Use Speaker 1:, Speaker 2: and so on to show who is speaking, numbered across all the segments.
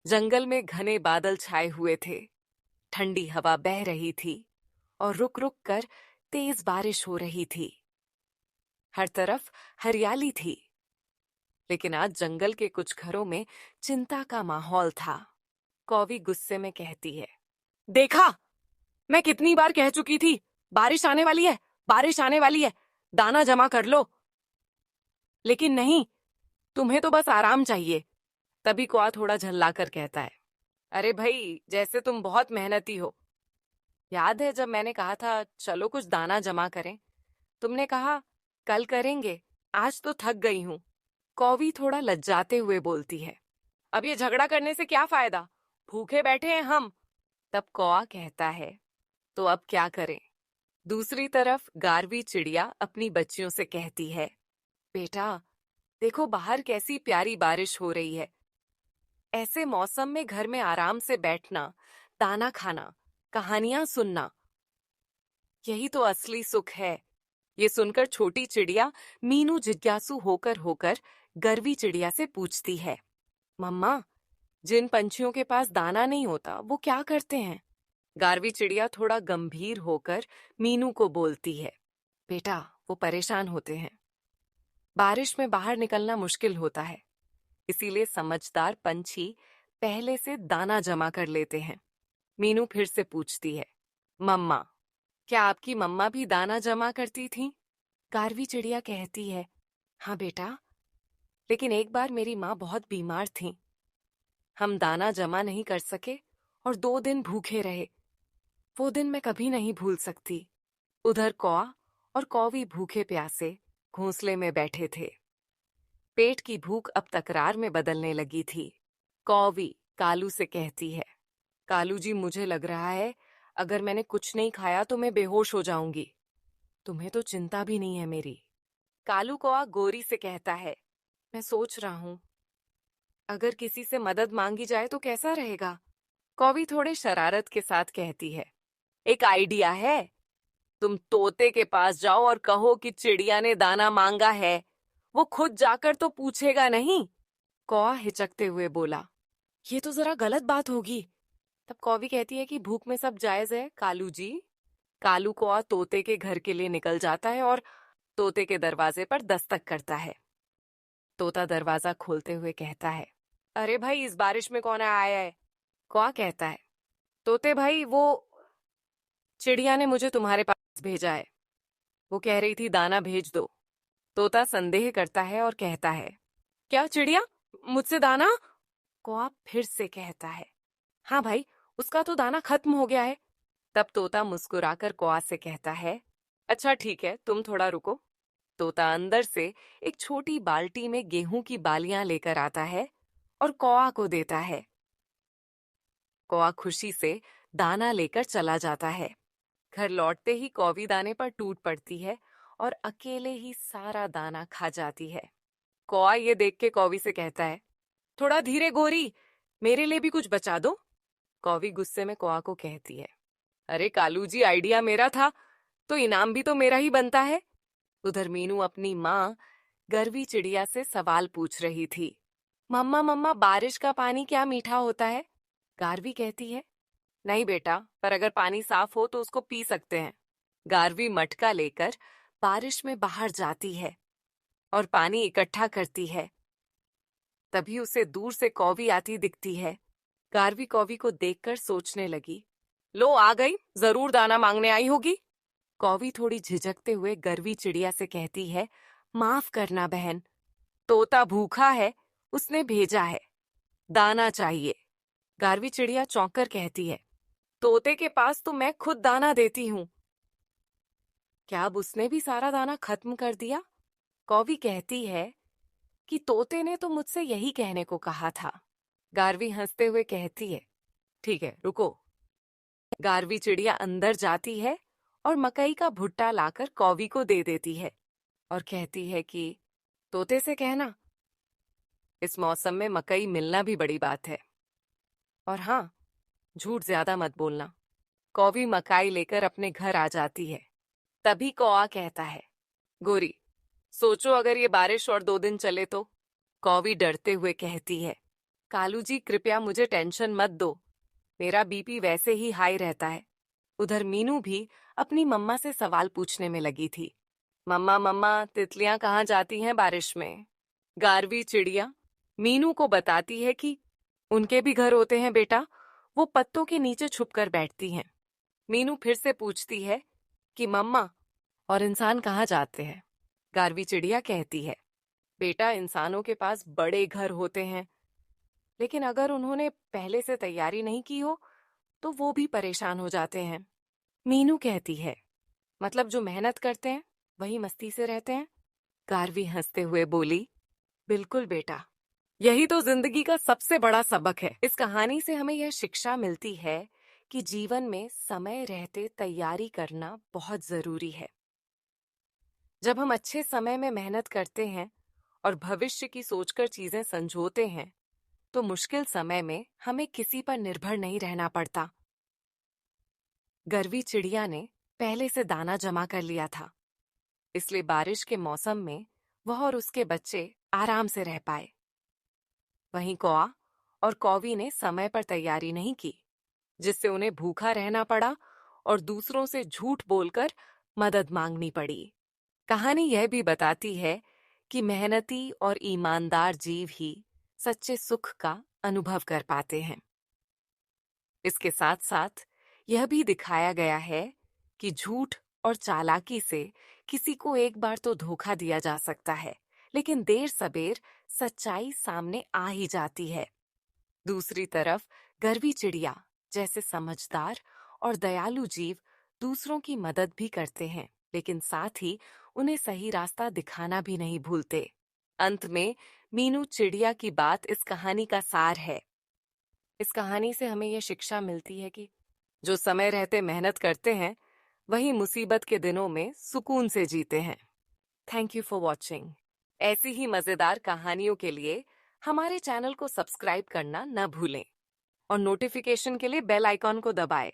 Speaker 1: जंगल में घने बादल छाए हुए थे। ठंडी हवा बह रही थी और रुक रुक कर तेज बारिश हो रही थी। हर तरफ हरियाली थी, लेकिन आज जंगल के कुछ घरों में चिंता का माहौल था। कौवी गुस्से में कहती है, देखा, मैं कितनी बार कह चुकी थी, बारिश आने वाली है, बारिश आने वाली है, दाना जमा कर लो। लेकिन नहीं, तुम्हें तो बस आराम चाहिए। तभी कौआ थोड़ा झल्लाकर कहता है, अरे भाई, जैसे तुम बहुत मेहनती हो। याद है जब मैंने कहा था चलो कुछ दाना जमा करें? तुमने कहा कल करेंगे। आज तो थक गई हूं। कौवी थोड़ा लज्जाते हुए बोलती है, अब ये झगड़ा करने से क्या फायदा, भूखे बैठे हैं हम। तब कौआ कहता है, तो अब क्या करें? दूसरी तरफ गारवी चिड़िया अपनी बच्चियों से कहती है, बेटा, देखो बाहर कैसी प्यारी बारिश हो रही है। ऐसे मौसम में घर में आराम से बैठना, दाना खाना, कहानियां सुनना, यही तो असली सुख है। ये सुनकर छोटी चिड़िया मीनू जिज्ञासु होकर होकर गर्वी चिड़िया से पूछती है, मम्मा, जिन पंछियों के पास दाना नहीं होता वो क्या करते हैं? गारवी चिड़िया थोड़ा गंभीर होकर मीनू को बोलती है, बेटा, वो परेशान होते हैं। बारिश में बाहर निकलना मुश्किल होता है, इसीलिए समझदार पंछी पहले से दाना जमा कर लेते हैं। मीनू फिर से पूछती है, मम्मा, क्या आपकी मम्मा भी दाना जमा करती थीं? गारवी चिड़िया कहती है, हाँ बेटा, लेकिन एक बार मेरी माँ बहुत बीमार थीं। हम दाना जमा नहीं कर सके और 2 दिन भूखे रहे। वो दिन मैं कभी नहीं भूल सकती। उधर कौआ और कौवी भूखे प्यासे घोंसले में बैठे थे। पेट की भूख अब तकरार में बदलने लगी थी। कौवी कालू से कहती है, कालू जी, मुझे लग रहा है अगर मैंने कुछ नहीं खाया तो मैं बेहोश हो जाऊंगी। तुम्हें तो चिंता भी नहीं है मेरी। कालू कौआ गोरी से कहता है, मैं सोच रहा हूं, अगर किसी से मदद मांगी जाए तो कैसा रहेगा? कौवी थोड़े शरारत के साथ कहती है, एक आइडिया है। तुम तोते के पास जाओ और कहो कि चिड़िया ने दाना मांगा है। वो खुद जाकर तो पूछेगा नहीं। कौआ हिचकते हुए बोला, ये तो जरा गलत बात होगी। तब कौवी कहती है कि भूख में सब जायज है कालू जी। कालू कौआ तोते के घर के लिए निकल जाता है और तोते के दरवाजे पर दस्तक करता है। तोता दरवाजा खोलते हुए कहता है, अरे भाई, इस बारिश में कौन आया है? कौआ कहता है, तोते भाई, वो चिड़िया ने मुझे तुम्हारे पास भेजा है। वो कह रही थी दाना भेज दो। तोता संदेह करता है और कहता है, क्या चिड़िया, मुझसे दाना? कौआ फिर से कहता है, हाँ भाई, उसका तो दाना खत्म हो गया है। तब तोता मुस्कुराकर कौआ से कहता है, अच्छा ठीक है, तुम थोड़ा रुको। तोता अंदर से एक छोटी बाल्टी में गेहूं की बालियां लेकर आता है और कौआ को देता है। कौआ खुशी से दाना लेकर चला जाता है। घर लौटते ही कौवी दाने पर टूट पड़ती है और अकेले ही सारा दाना खा जाती है। कौआ ये देख के कौवी से कहता है, थोड़ा धीरे गोरी, मेरे लिए भी कुछ बचा दो। कौवी गुस्से में कौआ को कहती है, अरे कालू जी, आइडिया मेरा था तो इनाम भी तो मेरा ही बनता है। उधर मीनू अपनी माँ गर्वी चिड़िया से सवाल पूछ रही थी, मम्मा मम्मा, बारिश का पानी क्या मीठा होता है? गारवी कहती है, नहीं बेटा, पर अगर पानी साफ हो तो उसको पी सकते हैं। गारवी मटका लेकर बारिश में बाहर जाती है और पानी इकट्ठा करती है। तभी उसे दूर से कौवी आती दिखती है। गारवी कौवी को देखकर सोचने लगी, लो आ गई, जरूर दाना मांगने आई होगी। कौवी थोड़ी झिझकते हुए गर्वी चिड़िया से कहती है, माफ करना बहन, तोता भूखा है, उसने भेजा है, दाना चाहिए। गारवी चिड़िया चौंक कर कहती है, तोते के पास तो मैं खुद दाना देती हूँ। क्या अब उसने भी सारा दाना खत्म कर दिया? कौवी कहती है कि तोते ने तो मुझसे यही कहने को कहा था। गारवी हंसते हुए कहती है, ठीक है, रुको। गारवी चिड़िया अंदर जाती है और मकई का भुट्टा लाकर कौवी को दे देती है और कहती है कि तोते से कहना, इस मौसम में मकई मिलना भी बड़ी बात है। और हाँ, झूठ ज्यादा मत बोलना। कौवी मकाई लेकर अपने घर आ जाती है। तभी कौआ कहता है, गोरी, सोचो अगर ये बारिश और 2 दिन चले तो? कौवी डरते हुए कहती है, कालू जी कृपया मुझे टेंशन मत दो, मेरा बीपी वैसे ही हाई रहता है। उधर मीनू भी अपनी मम्मा से सवाल पूछने में लगी थी। मम्मा मम्मा, तितलियां कहाँ जाती हैं बारिश में? गारवी चिड़िया मीनू को बताती है कि उनके भी घर होते हैं बेटा, वो पत्तों के नीचे छुपकर बैठती हैं। मीनू फिर से पूछती है कि मम्मा, और इंसान कहाँ जाते हैं? गारवी चिड़िया कहती है, बेटा इंसानों के पास बड़े घर होते हैं, लेकिन अगर उन्होंने पहले से तैयारी नहीं की हो तो वो भी परेशान हो जाते हैं। मीनू कहती है, मतलब जो मेहनत करते हैं वही मस्ती से रहते हैं? गारवी हंसते हुए बोली, बिल्कुल बेटा, यही तो जिंदगी का सबसे बड़ा सबक है। इस कहानी से हमें यह शिक्षा मिलती है कि जीवन में समय रहते तैयारी करना बहुत जरूरी है। जब हम अच्छे समय में मेहनत करते हैं और भविष्य की सोचकर चीजें संजोते हैं, तो मुश्किल समय में हमें किसी पर निर्भर नहीं रहना पड़ता। गर्वी चिड़िया ने पहले से दाना जमा कर लिया था, इसलिए बारिश के मौसम में वह और उसके बच्चे आराम से रह पाए। वहीं कौआ और कौवी ने समय पर तैयारी नहीं की, जिससे उन्हें भूखा रहना पड़ा और दूसरों से झूठ बोलकर मदद मांगनी पड़ी। कहानी यह भी बताती है कि मेहनती और ईमानदार जीव ही सच्चे सुख का अनुभव कर पाते हैं। इसके साथ साथ यह भी दिखाया गया है कि झूठ और चालाकी से किसी को एक बार तो धोखा दिया जा सकता है, लेकिन देर सबेर सच्चाई सामने आ ही जाती है। दूसरी तरफ गर्वी चिड़िया जैसे समझदार और दयालु जीव दूसरों की मदद भी करते हैं, लेकिन साथ ही उन्हें सही रास्ता दिखाना भी नहीं भूलते। अंत में मीनू चिड़िया की बात इस कहानी का सार है। इस कहानी से हमें यह शिक्षा मिलती है कि जो समय रहते मेहनत करते हैं, वही मुसीबत के दिनों में सुकून से जीते हैं। Thank you for watching. ऐसी ही मजेदार कहानियों के लिए हमारे चैनल को सब्सक्राइब करना न भूलें और नोटिफिकेशन के लिए बेल आइकॉन को दबाएं।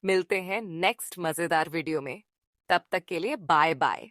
Speaker 1: मिलते हैं नेक्स्ट मजेदार वीडियो में। तब तक के लिए बाय बाय।